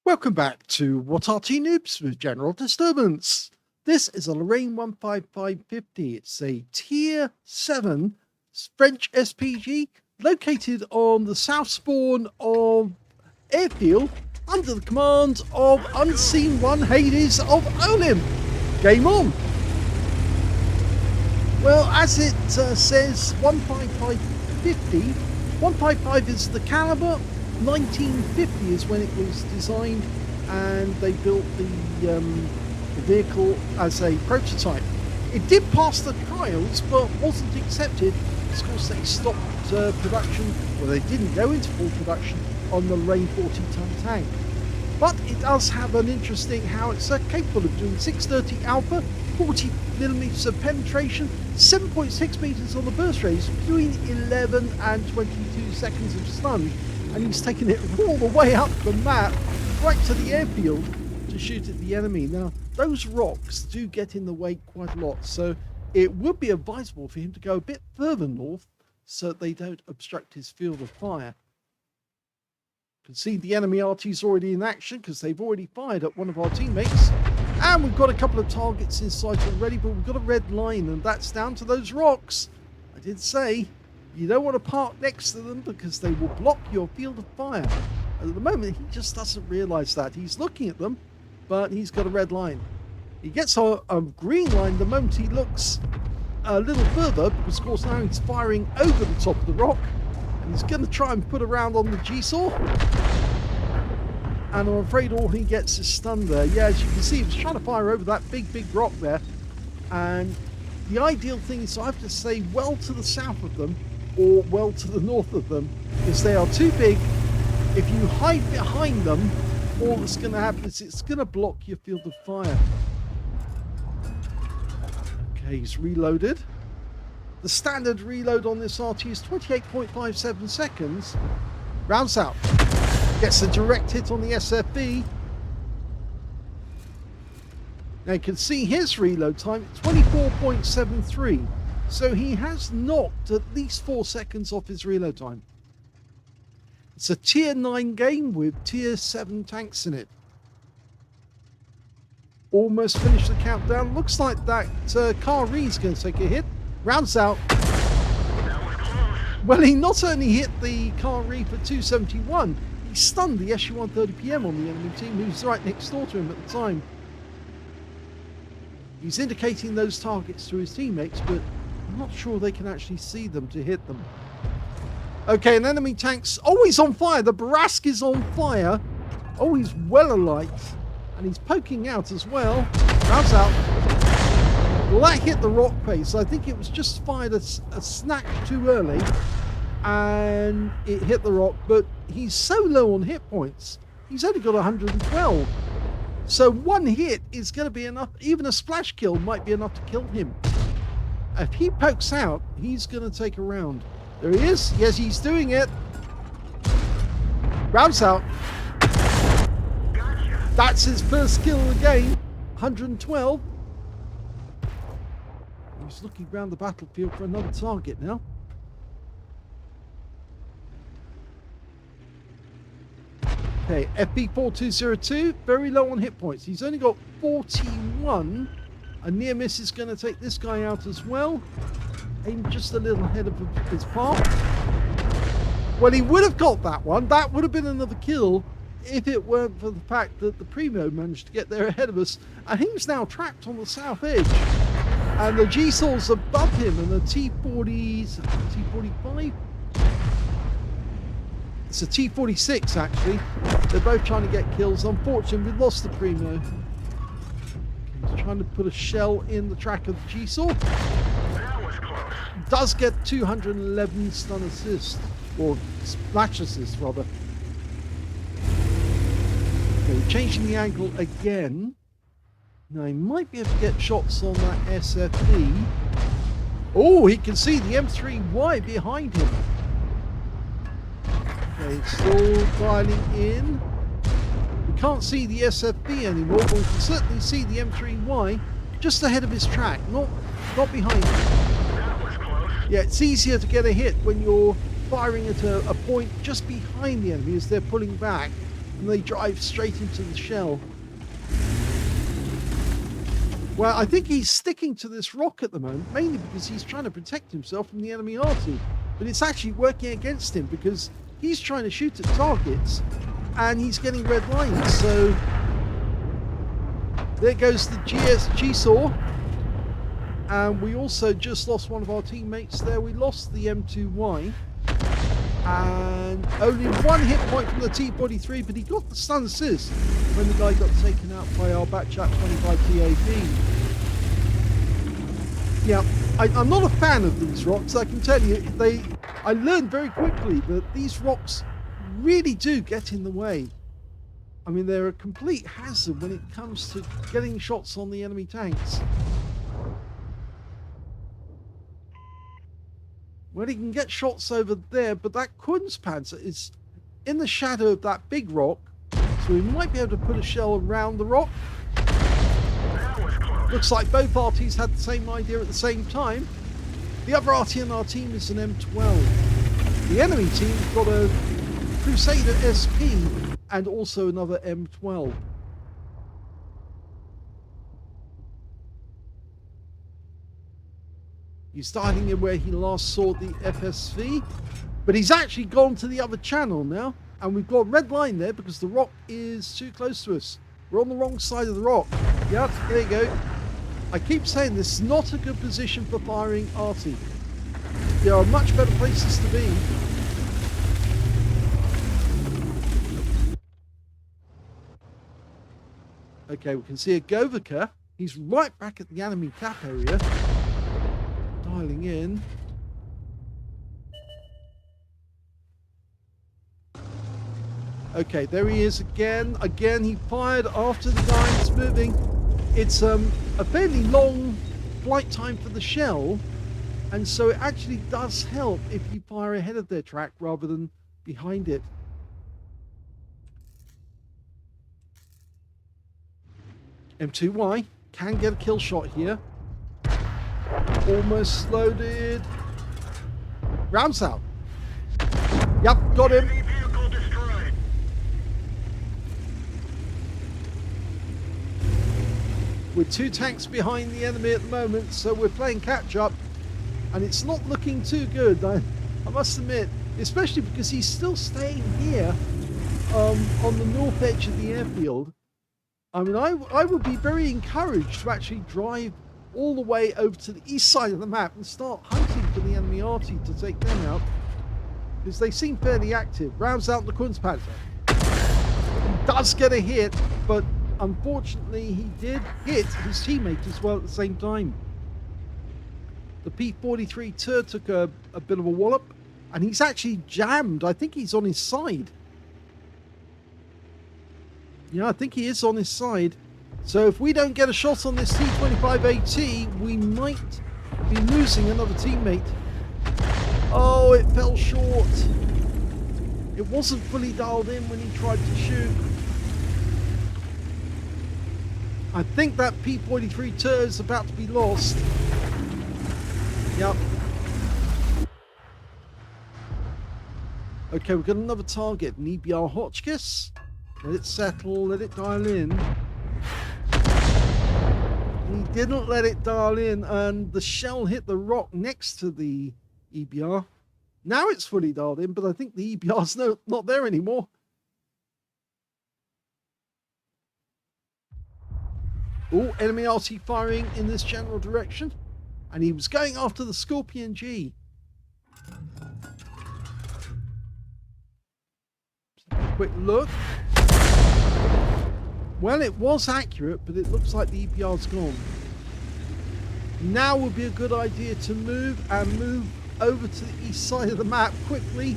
Welcome back to What Arty Noobs with General Disturbance. This is a Lorraine 15550. It's a Tier 7 French SPG located on the south spawn of Airfield under the command of Unseen1Hades of OLIMP. Game on! Well, as it says 15550, 155 is the caliber. 1950 is when it was designed, and they built the vehicle as a prototype. It did pass the trials, but wasn't accepted. Of course, they stopped production, well, they didn't go into full production on the Lorraine 40-ton tank. But it does have an interesting howitzer capable of doing 630 alpha, 40 millimeters of penetration, 7.6 meters on the burst rate, between 11 and 22 seconds of stun. And he's taking it all the way up the map, right to the airfield, to shoot at the enemy. Now, those rocks do get in the way quite a lot, so it would be advisable for him to go a bit further north so that they don't obstruct his field of fire. You can see the enemy Arty's already in action because they've already fired at one of our teammates. And we've got a couple of targets in sight already, but we've got a red line, and that's down to those rocks. I did say you don't want to park next to them because they will block your field of fire. At the moment, he just doesn't realize that. He's looking at them, but he's got a red line. He gets a green line the moment he looks a little further, because of course now he's firing over the top of the rock, and he's going to try and put a round on the G-saw. And I'm afraid all he gets is stun there. Yeah, as you can see, he was trying to fire over that big rock there. And the ideal thing is to either stay well to the south of them or well to the north of them, because they are too big. If you hide behind them, all that's going to happen is it's going to block your field of fire. Okay, he's reloaded. The standard reload on this Arty is 28.57 seconds. Rounds out. Gets a direct hit on the SFB. Now you can see his reload time, 24.73. So he has knocked at least 4 seconds off his reload time. It's a tier 9 game with tier 7 tanks in it. Almost finished the countdown. Looks like that car Reed's going to take a hit. Rounds out. Well, he not only hit the car Reed for 271, he stunned the SU-130PM on the enemy team, who's right next door to him at the time. He's indicating those targets to his teammates, but I'm not sure they can actually see them to hit them. Okay, an enemy tank's always on fire. The Barask is on fire. Oh, he's well alight. And he's poking out as well. Rounds out. Well, that hit the rock face. I think it was just fired a snack too early. And it hit the rock. But he's so low on hit points. He's only got 112. So one hit is going to be enough. Even a splash kill might be enough to kill him. If he pokes out, he's going to take a round. There he is. Yes, he's doing it. Rounds out. That's his first kill of the game. 112. He's looking around the battlefield for another target now. Okay, FB4202, very low on hit points. He's only got 41. A near miss is going to take this guy out as well. Aim just a little ahead of his path. Well, he would have got that one. That would have been another kill if it weren't for the fact that the Primo managed to get there ahead of us. And he's now trapped on the south edge. And the G-Saw's above him, and the T-40s, T-45? It's a T-46, actually. They're both trying to get kills. Unfortunately, we've lost the Primo. He's trying to put a shell in the track of the G-Saw. Does get 211 stun assist, or splash assist rather. Okay, changing the angle again. Now he might be able to get shots on that SFB. Oh, he can see the M3Y behind him. Okay, still dialing in. We can't see the SFB anymore, but we can certainly see the M3Y just ahead of his track, not behind him. Yeah, it's easier to get a hit when you're firing at a point just behind the enemy as they're pulling back. and they drive straight into the shell. Well, I think he's sticking to this rock at the moment, mainly because he's trying to protect himself from the enemy Arty. But it's actually working against him because he's trying to shoot at targets and he's getting red lines. So there goes the G-Saw. And we also just lost one of our teammates there. We lost the M2Y. And only one hit point from the T-43, but he got the stun assist when the guy got taken out by our Batchat 25 TAP. Yeah, I'm not a fan of these rocks. I can tell you, I learned very quickly that these rocks really do get in the way. I mean, they're a complete hazard when it comes to getting shots on the enemy tanks. Well, he can get shots over there, but that Kunstpanzer is in the shadow of that big rock, so we might be able to put a shell around the rock. Looks like both Artys had the same idea at the same time. The other Arty in our team is an M12. The enemy team's got a Crusader SP and also another M12. He's starting in where he last saw the FSV, but he's actually gone to the other channel now, and we've got a red line there because the rock is too close to us. We're on the wrong side of the rock. Yep, there you go. I keep saying this is not a good position for firing Arty. There are much better places to be. Okay, we can see a Govika. He's right back at the enemy cap area. Dialing in. Okay, there he is again. Again, he fired after the guy that's moving. It's a fairly long flight time for the shell, and so it actually does help if you fire ahead of their track rather than behind it. M2Y can get a kill shot here. Almost loaded. Rounds out. Yep, got him. We're 2 tanks behind the enemy at the moment, so we're playing catch up, and it's not looking too good, I must admit, especially because he's still staying here on the north edge of the airfield. I mean, I would be very encouraged to actually drive all the way over to the east side of the map and start hunting for the enemy Arty to take them out, because they seem fairly active. Rounds out the Kunstpanzer. He does get a hit, but unfortunately he did hit his teammate as well at the same time. The P-43 Tur took a bit of a wallop, and he's actually jammed. I think he's on his side. Yeah, I think he is on his side. So if we don't get a shot on this T-25AT, we might be losing another teammate. Oh, it fell short. It wasn't fully dialed in when he tried to shoot. I think that P-43 Tur is about to be lost. Yep. Okay, we've got another target, an EBR Hotchkiss. Let it settle, let it dial in. He didn't let it dial in, and the shell hit the rock next to the EBR. Now it's fully dialed in, but I think the EBR's not there anymore. Oh, enemy RT firing in this general direction. And he was going after the Scorpion G. Quick look. Well, it was accurate, but it looks like the EBR's gone. Now would be a good idea to move over to the east side of the map quickly.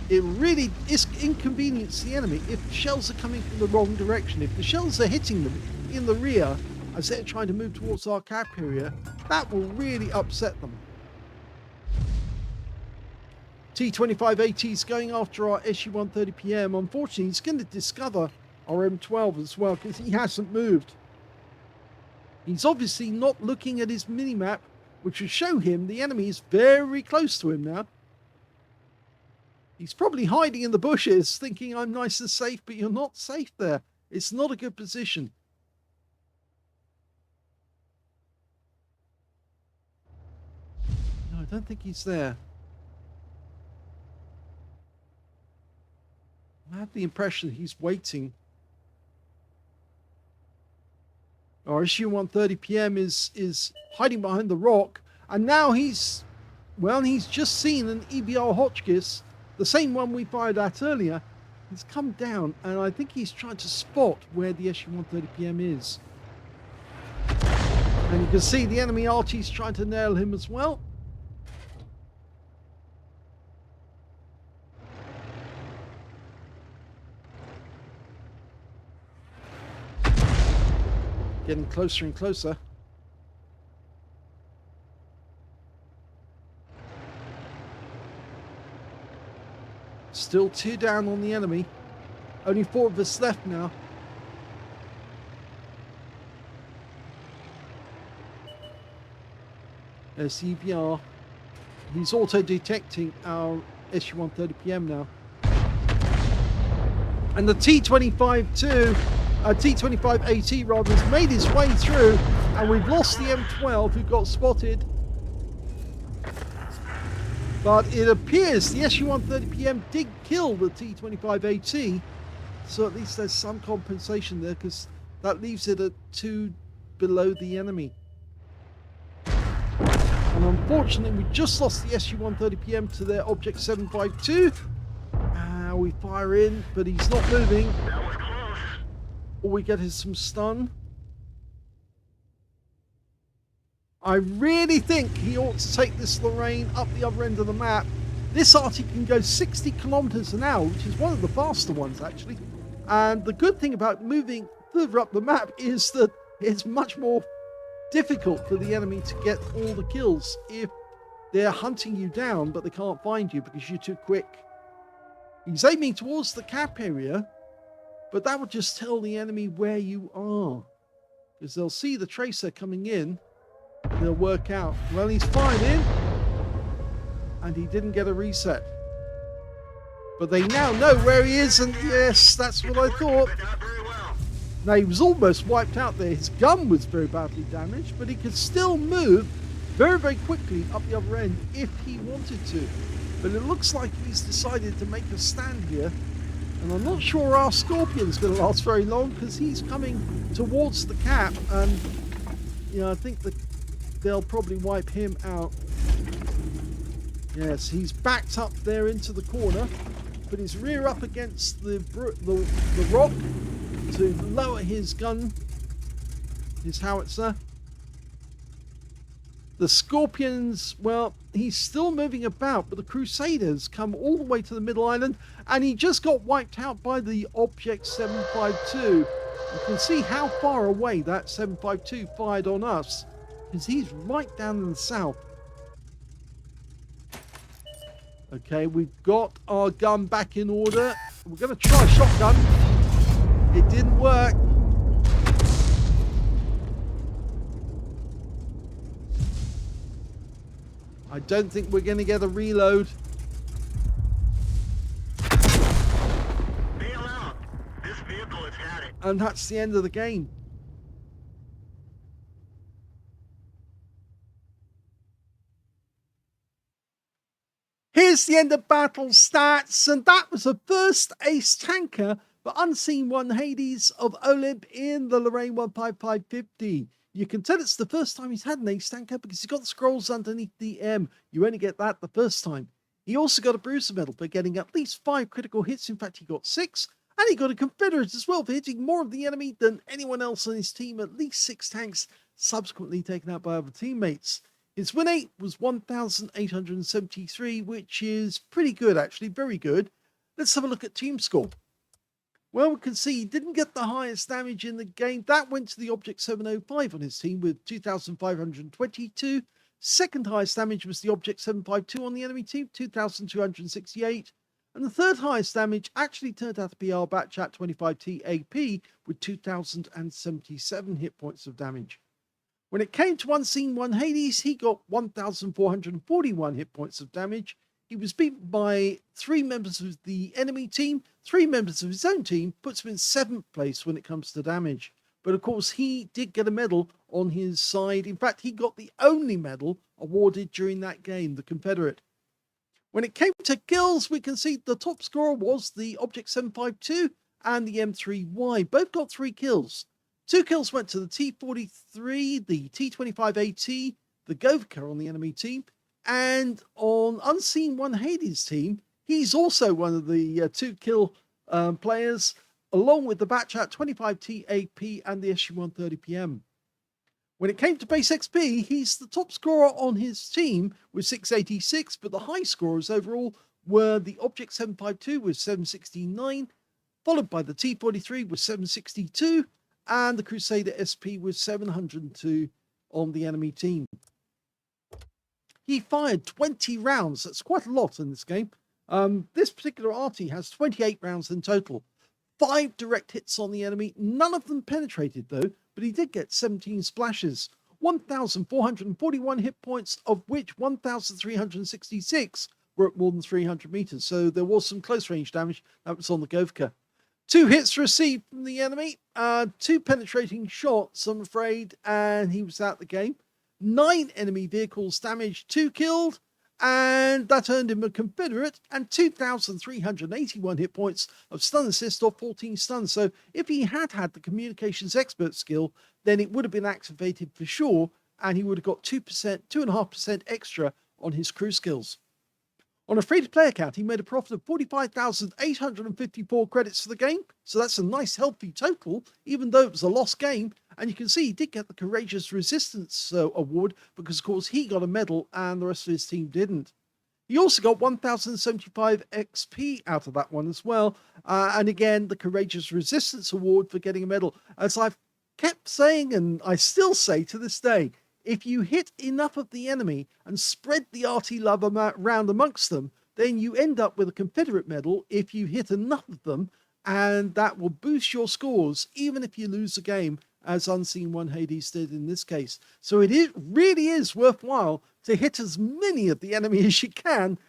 It really is inconvenience the enemy if the shells are coming from the wrong direction. If the shells are hitting them in the rear as they're trying to move towards our cap area, that will really upset them. T-25AT is going after our SU-130PM. Unfortunately, he's going to discover our M12 as well because he hasn't moved. He's obviously not looking at his minimap, which will show him the enemy is very close to him now. He's probably hiding in the bushes, thinking I'm nice and safe, but you're not safe there. It's not a good position. No, I don't think he's there. I have the impression he's waiting. Our Issue130PM is hiding behind the rock, and now he's just seen an EBR Hotchkiss, the same one we fired at earlier. He's come down, and I think he's trying to spot where the Issue130PM is. And you can see the enemy Arty's trying to nail him as well. Getting closer and closer. Still 2 down on the enemy. Only 4 of us left now. There's the EBR. He's auto-detecting our Issue130PM now. And the T25-2, T25AT rather, has made his way through, and we've lost the M12 who got spotted. But it appears the Issue130PM did kill the T25AT, so at least there's some compensation there, because that leaves it at 2 below the enemy. And unfortunately, we just lost the Issue130PM to their Object 752. We fire in, but he's not moving. That was close. All we get is some stun. I really think he ought to take this Lorraine up the other end of the map. This Arty can go 60 kilometers an hour, which is one of the faster ones actually. And the good thing about moving further up the map is that it's much more difficult for the enemy to get all the kills if they're hunting you down, but they can't find you because you're too quick. He's aiming towards the cap area, but that would just tell the enemy where you are, because they'll see the tracer coming in. They'll work out, well, he's fired in, and he didn't get a reset. But they now know where he is, and yes, that's what I thought. But not very well. Now, he was almost wiped out there. His gun was very badly damaged, but he could still move very, very quickly up the other end if he wanted to. But it looks like he's decided to make a stand here. And I'm not sure our Scorpion's going to last very long, because he's coming towards the cap. And, you know, I think that they'll probably wipe him out. Yes, he's backed up there into the corner. Put his rear up against the rock to lower his gun, his howitzer. The Scorpions, well, he's still moving about, but the Crusaders come all the way to the middle island, and he just got wiped out by the Object 752. You can see how far away that 752 fired on us, because he's right down in the south. Okay, we've got our gun back in order. We're going to try a shotgun. It didn't work. I don't think we're going to get a reload. Bail out. This vehicle has had it. And that's the end of the game. Here's the end of battle stats, and that was the first ace tanker for Unseen1Hades of OLIMP in the Lorraine 15550. You can tell it's the first time he's had an ace tanker because he's got the scrolls underneath the M. You only get that the first time. He also got a bruiser medal for getting at least 5 critical hits. In fact, he got 6. And he got a Confederate as well for hitting more of the enemy than anyone else on his team. At least 6 tanks subsequently taken out by other teammates. His win rate was 1,873, which is pretty good actually, very good. Let's have a look at team score. Well, we can see he didn't get the highest damage in the game. That went to the Object 705 on his team with 2,522. Second highest damage was the Object 752 on the enemy team, 2,268. And the third highest damage actually turned out to be our Batchat 25T AP with 2,077 hit points of damage. When it came to Unseen1Hades, he got 1,441 hit points of damage. He was beaten by 3 members of the enemy team, 3 members of his own team, puts him in 7th place when it comes to damage. But of course, he did get a medal on his side. In fact, he got the only medal awarded during that game, the Confederate. When it came to kills, we can see the top scorer was the Object 752 and the M3Y. Both got 3 kills. 2 kills went to the T43, the T25AT, the Govka on the enemy team, and on Unseen1Hades team, he's also one of the 2 kill players, along with the Batchat 25TAP and the SU130PM. When it came to base XP, he's the top scorer on his team with 686, but the high scorers overall were the Object 752 with 769, followed by the T43 with 762, and the Crusader SP with 702 on the enemy team. He fired 20 rounds. That's quite a lot in this game. This particular Arty has 28 rounds in total. 5 direct hits on the enemy. None of them penetrated though, but he did get 17 splashes. 1,441 hit points, of which 1,366 were at more than 300 meters. So there was some close range damage. That was on the Govka. 2 hits received from the enemy, 2 penetrating shots, I'm afraid, and he was out the game. 9 enemy vehicles damaged, 2 killed, and that earned him a Confederate and 2,381 hit points of stun assist or 14 stuns. So if he had had the communications expert skill, then it would have been activated for sure, and he would have got 2.5% extra on his crew skills. On a free-to-play account, he made a profit of 45,854 credits for the game, so that's a nice healthy total, even though it was a lost game. And you can see he did get the Courageous Resistance award, because of course he got a medal and the rest of his team didn't. He also got 1,075 XP out of that one as well, and again the Courageous Resistance award for getting a medal. As I've kept saying, and I still say to this day, if you hit enough of the enemy and spread the Arty love around amongst them, then you end up with a Confederate medal if you hit enough of them, and that will boost your scores even if you lose the game, as Unseen1Hades did in this case. So it really is worthwhile to hit as many of the enemy as you can,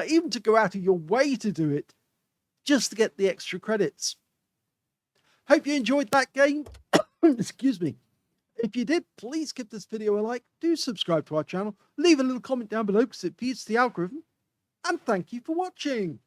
even to go out of your way to do it, just to get the extra credits. Hope you enjoyed that game. Excuse me. If you did, please give this video a like, do subscribe to our channel, leave a little comment down below because it feeds the algorithm, and thank you for watching.